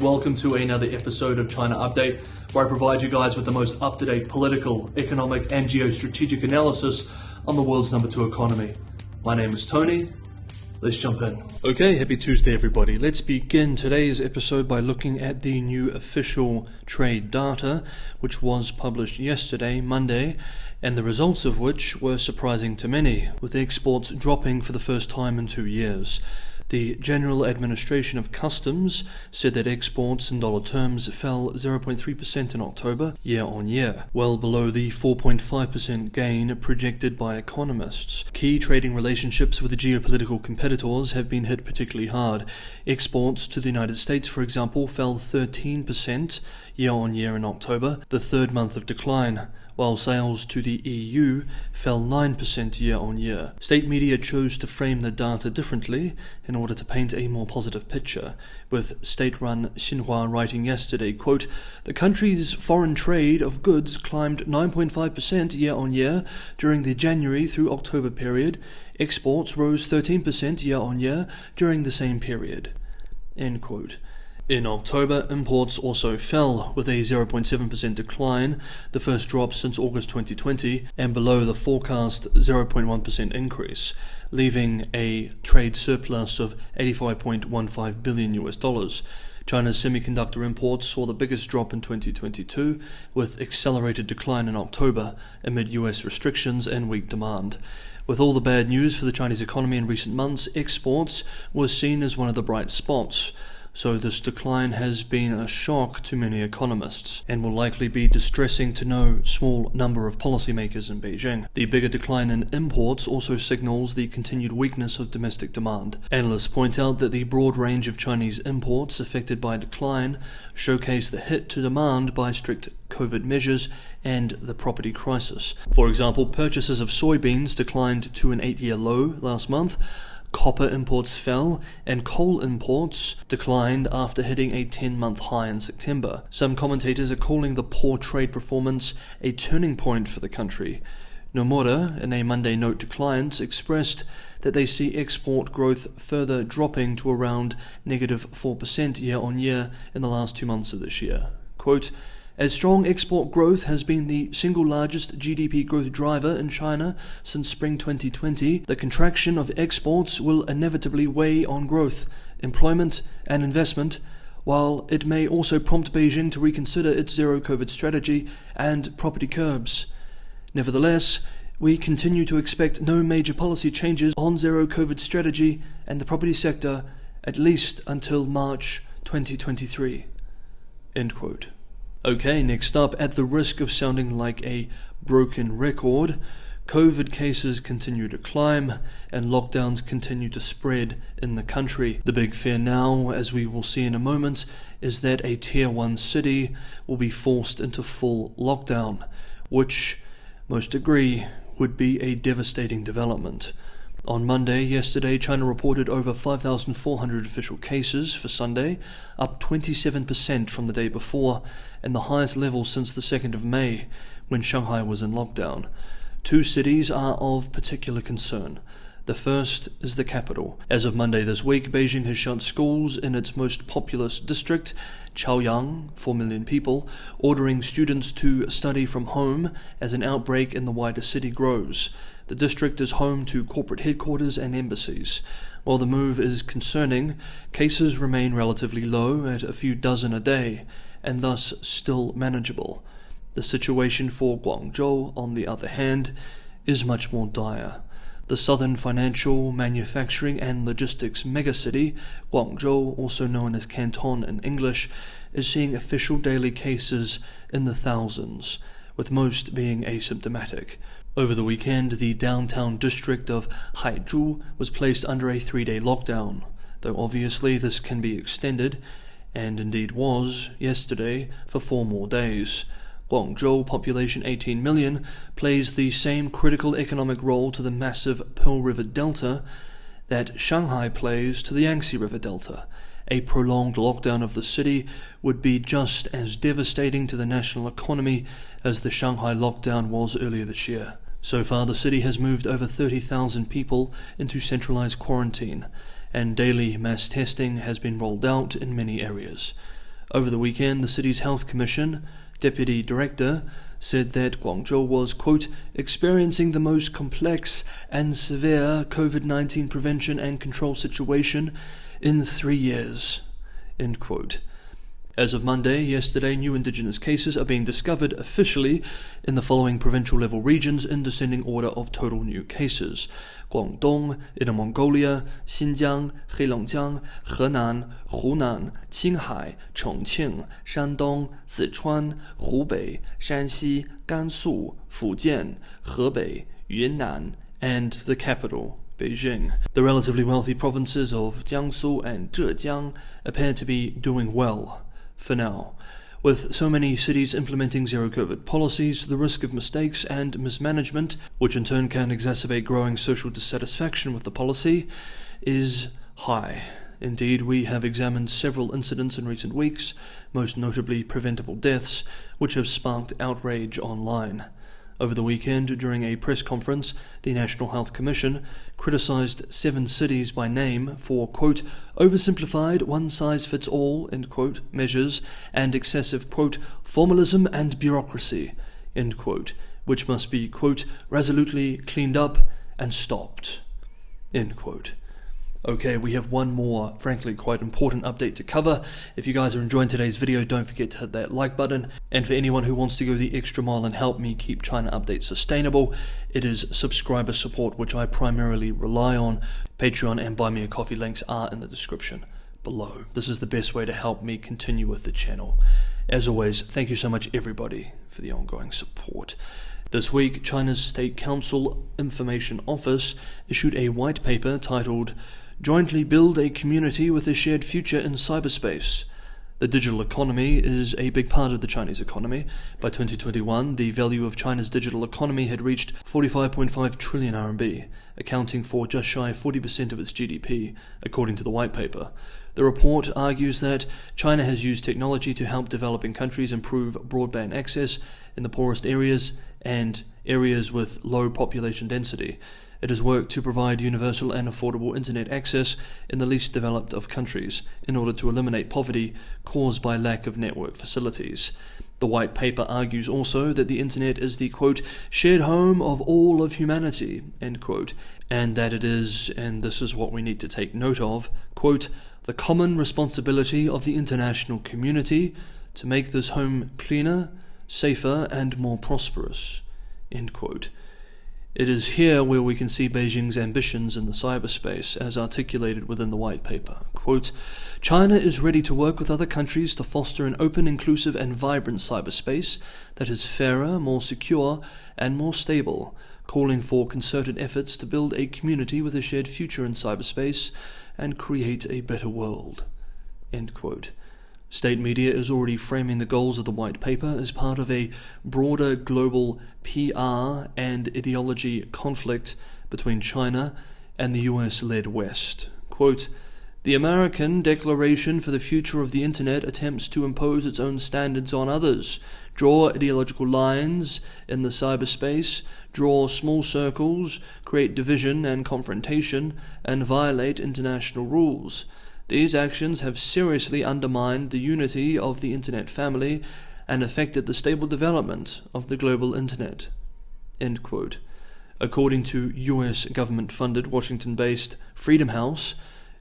Welcome to another episode of China Update, where I provide you guys with the most up-to-date political, economic and geostrategic analysis on the world's number 2 economy. My name is Tony. Let's jump in. Okay, happy Tuesday everybody. Let's begin today's episode by looking at the new official trade data, which was published yesterday, Monday, and the results of which were surprising to many, with exports dropping for the first time in 2 years. The General Administration of Customs said that exports in dollar terms fell 0.3% in October, year-on-year, well below the 4.5% gain projected by economists. Key trading relationships with the geopolitical competitors have been hit particularly hard. Exports to the United States, for example, fell 13% year-on-year in October, the third month of decline, while sales to the EU fell 9% year-on-year. State media chose to frame the data differently in order to paint a more positive picture, with state-run Xinhua writing yesterday, quote, "The country's foreign trade of goods climbed 9.5% year-on-year during the January through October period. Exports rose 13% year-on-year during the same period." End quote. In October, imports also fell, with a 0.7% decline, the first drop since August 2020, and below the forecast 0.1% increase, leaving a trade surplus of $85.15 billion. China's semiconductor imports saw the biggest drop in 2022, with accelerated decline in October amid US restrictions and weak demand. With all the bad news for the Chinese economy in recent months, exports was seen as one of the bright spots. So this decline has been a shock to many economists and will likely be distressing to no small number of policymakers in Beijing. The bigger decline in imports also signals the continued weakness of domestic demand. Analysts point out that the broad range of Chinese imports affected by decline showcase the hit to demand by strict COVID measures and the property crisis. For example, purchases of soybeans declined to an 8-year low last month. Copper imports fell, and coal imports declined after hitting a 10-month high in September. Some commentators are calling the poor trade performance a turning point for the country. Nomura, in a Monday note to clients, expressed that they see export growth further dropping to around negative 4% year-on-year in the last 2 months of this year. Quote, "As strong export growth has been the single largest GDP growth driver in China since spring 2020, the contraction of exports will inevitably weigh on growth, employment, and investment, while it may also prompt Beijing to reconsider its zero-COVID strategy and property curbs. Nevertheless, we continue to expect no major policy changes on zero-COVID strategy and the property sector at least until March 2023. End quote. Okay, next up, at the risk of sounding like a broken record, COVID cases continue to climb and lockdowns continue to spread in the country. The big fear now, as we will see in a moment, is that a Tier 1 city will be forced into full lockdown, which most agree would be a devastating development. On Monday, yesterday, China reported over 5,400 official cases for Sunday, up 27% from the day before, and the highest level since the 2nd of May, when Shanghai was in lockdown. 2 cities are of particular concern. The first is the capital. As of Monday this week, Beijing has shut schools in its most populous district, Chaoyang, 4 million people, ordering students to study from home as an outbreak in the wider city grows. The district is home to corporate headquarters and embassies. While the move is concerning, cases remain relatively low at a few dozen a day, and thus still manageable. The situation for Guangzhou, on the other hand, is much more dire. The southern financial, manufacturing and logistics megacity, Guangzhou, also known as Canton in English, is seeing official daily cases in the thousands, with most being asymptomatic. Over the weekend, the downtown district of Haizhu was placed under a 3-day lockdown, though obviously this can be extended, and indeed was, yesterday, for 4 more days. Guangzhou, population 18 million, plays the same critical economic role to the massive Pearl River Delta that Shanghai plays to the Yangtze River Delta. A prolonged lockdown of the city would be just as devastating to the national economy as the Shanghai lockdown was earlier this year. So far, the city has moved over 30,000 people into centralized quarantine, and daily mass testing has been rolled out in many areas. Over the weekend, the city's health commission deputy director said that Guangzhou was, quote, experiencing the most complex and severe COVID-19 prevention and control situation in 3 years, end quote. As of Monday, yesterday, new indigenous cases are being discovered officially in the following provincial level regions in descending order of total new cases: Guangdong, Inner Mongolia, Xinjiang, Heilongjiang, Henan, Hunan, Qinghai, Chongqing, Shandong, Sichuan, Hubei, Shanxi, Gansu, Fujian, Hebei, Yunnan, and the capital, Beijing. The relatively wealthy provinces of Jiangsu and Zhejiang appear to be doing well for now. With so many cities implementing zero-COVID policies, the risk of mistakes and mismanagement, which in turn can exacerbate growing social dissatisfaction with the policy, is high. Indeed, we have examined several incidents in recent weeks, most notably preventable deaths, which have sparked outrage online. Over the weekend, during a press conference, the National Health Commission criticized 7 cities by name for, quote, oversimplified, one-size-fits-all, end quote, measures and excessive, quote, formalism and bureaucracy, end quote, which must be, quote, resolutely cleaned up and stopped, end quote. Okay, we have one more, frankly, quite important update to cover. If you guys are enjoying today's video, don't forget to hit that like button. And for anyone who wants to go the extra mile and help me keep China Update sustainable, it is subscriber support, which I primarily rely on. Patreon and Buy Me a Coffee links are in the description below. This is the best way to help me continue with the channel. As always, thank you so much, everybody, for the ongoing support. This week, China's State Council Information Office issued a white paper titled Jointly Build a Community with a Shared Future in Cyberspace. The digital economy is a big part of the Chinese economy. By 2021, the value of China's digital economy had reached 45.5 trillion RMB, accounting for just shy of 40% of its GDP, according to the white paper. The report argues that China has used technology to help developing countries improve broadband access in the poorest areas and areas with low population density. It has worked to provide universal and affordable internet access in the least developed of countries in order to eliminate poverty caused by lack of network facilities. The white paper argues also that the internet is the, quote, shared home of all of humanity, end quote, and that it is, and this is what we need to take note of, quote, the common responsibility of the international community to make this home cleaner, safer, and more prosperous, end quote. It is here where we can see Beijing's ambitions in the cyberspace as articulated within the white paper. Quote, China is ready to work with other countries to foster an open, inclusive and vibrant cyberspace that is fairer, more secure and more stable, calling for concerted efforts to build a community with a shared future in cyberspace and create a better world. End quote. State media is already framing the goals of the white paper as part of a broader global PR and ideology conflict between China and the US-led West. Quote, the American Declaration for the Future of the Internet attempts to impose its own standards on others, draw ideological lines in the cyberspace, draw small circles, create division and confrontation, and violate international rules. These actions have seriously undermined the unity of the Internet family and affected the stable development of the global Internet. End quote. According to US government-funded Washington-based Freedom House,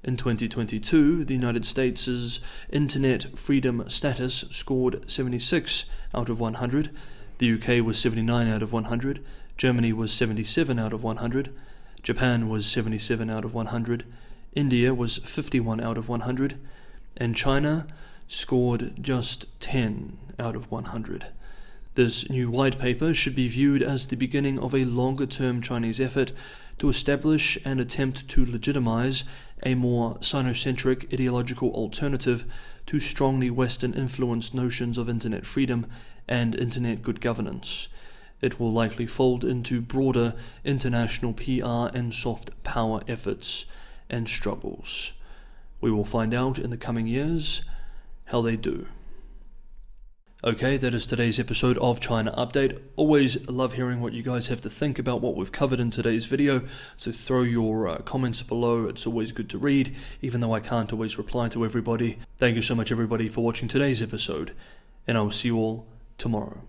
in 2022, the United States' Internet freedom status scored 76 out of 100, the UK was 79 out of 100, Germany was 77 out of 100, Japan was 77 out of 100, India was 51 out of 100, and China scored just 10 out of 100. This new white paper should be viewed as the beginning of a longer-term Chinese effort to establish and attempt to legitimize a more Sinocentric ideological alternative to strongly Western-influenced notions of Internet freedom and Internet good governance. It will likely fold into broader international PR and soft power efforts and struggles. We will find out in the coming years how they do. Okay, that is today's episode of China Update. Always love hearing what you guys have to think about what we've covered in today's video, so throw your comments below. It's always good to read, even though I can't always reply to everybody. Thank you so much everybody for watching today's episode, and I will see you all tomorrow.